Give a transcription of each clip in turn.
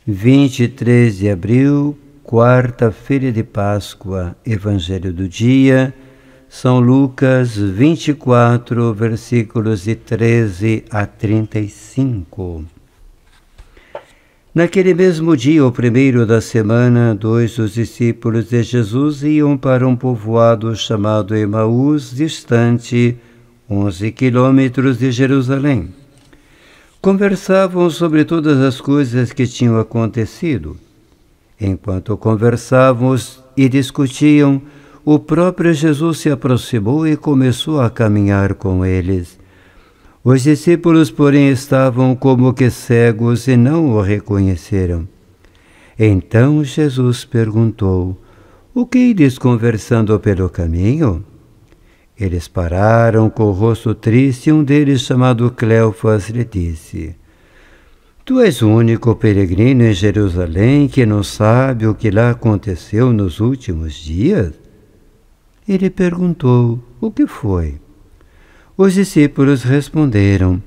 23 de abril, quarta-feira de Páscoa, Evangelho do dia, São Lucas 24, versículos de 13 a 35. Naquele mesmo dia, o primeiro da semana, dois dos discípulos de Jesus iam para um povoado chamado Emaús, distante 11 quilômetros de Jerusalém. Conversavam sobre todas as coisas que tinham acontecido. Enquanto conversavam e discutiam, o próprio Jesus se aproximou e começou a caminhar com eles. Os discípulos, porém, estavam como que cegos e não o reconheceram. Então Jesus perguntou: "O que ides conversando pelo caminho?" Eles pararam com o rosto triste e um deles, chamado Cleofas, lhe disse: "Tu és o único peregrino em Jerusalém que não sabe o que lá aconteceu nos últimos dias?" Ele perguntou: "O que foi?" Os discípulos responderam: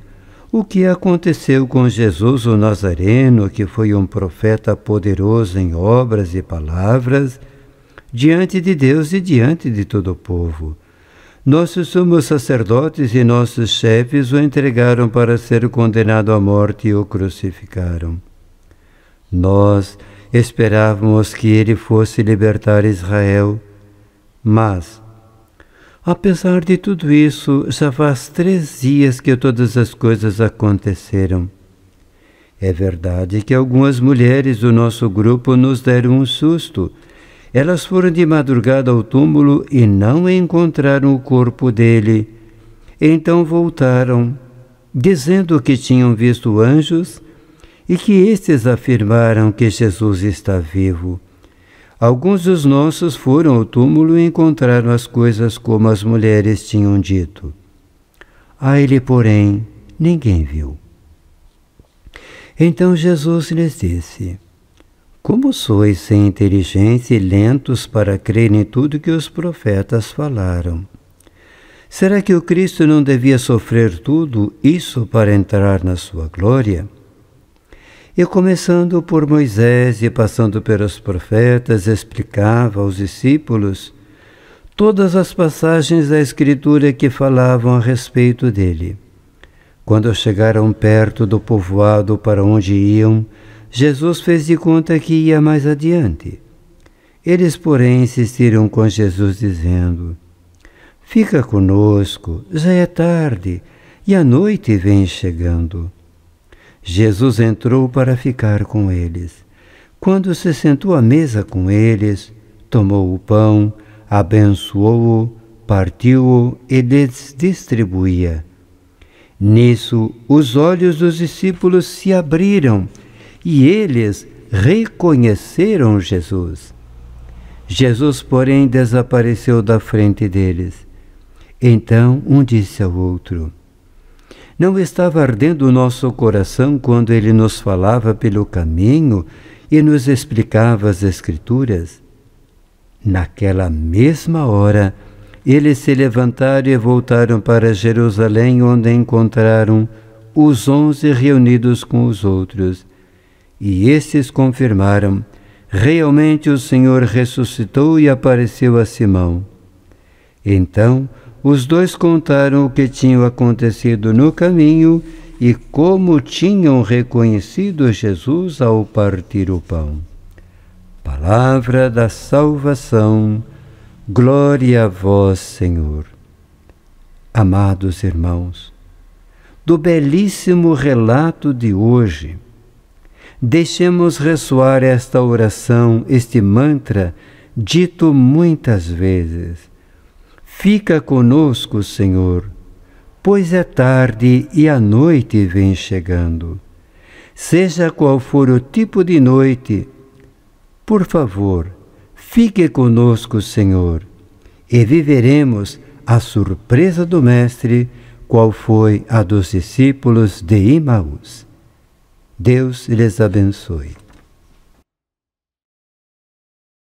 "O que aconteceu com Jesus o Nazareno, que foi um profeta poderoso em obras e palavras, diante de Deus e diante de todo o povo. Nossos sumos sacerdotes e nossos chefes o entregaram para ser condenado à morte e o crucificaram. Nós esperávamos que ele fosse libertar Israel, mas, apesar de tudo isso, já faz 3 dias que todas as coisas aconteceram. É verdade que algumas mulheres do nosso grupo nos deram um susto. Elas foram de madrugada ao túmulo e não encontraram o corpo dele. Então voltaram, dizendo que tinham visto anjos e que estes afirmaram que Jesus está vivo. Alguns dos nossos foram ao túmulo e encontraram as coisas como as mulheres tinham dito. A ele, porém, ninguém viu." Então Jesus lhes disse: "Como sois sem inteligência e lentos para crer em tudo que os profetas falaram? Será que o Cristo não devia sofrer tudo isso para entrar na sua glória?" E começando por Moisés e passando pelos profetas, explicava aos discípulos todas as passagens da Escritura que falavam a respeito dele. Quando chegaram perto do povoado para onde iam, Jesus fez de conta que ia mais adiante. Eles, porém, insistiram com Jesus, dizendo: "Fica conosco, já é tarde, e a noite vem chegando." Jesus entrou para ficar com eles. Quando se sentou à mesa com eles, tomou o pão, abençoou-o, partiu-o e lhes distribuía. Nisso, os olhos dos discípulos se abriram e eles reconheceram Jesus. Jesus, porém, desapareceu da frente deles. Então um disse ao outro: "Não estava ardendo o nosso coração quando ele nos falava pelo caminho e nos explicava as Escrituras?" Naquela mesma hora, eles se levantaram e voltaram para Jerusalém, onde encontraram os 11 reunidos com os outros. E estes confirmaram: "Realmente o Senhor ressuscitou e apareceu a Simão." Então, os dois contaram o que tinha acontecido no caminho e como tinham reconhecido Jesus ao partir o pão. Palavra da salvação, glória a vós, Senhor. Amados irmãos, do belíssimo relato de hoje, deixemos ressoar esta oração, este mantra, dito muitas vezes: "Fica conosco, Senhor, pois é tarde e a noite vem chegando." Seja qual for o tipo de noite, por favor, fique conosco, Senhor, e viveremos a surpresa do Mestre, qual foi a dos discípulos de Emaús. Deus lhes abençoe.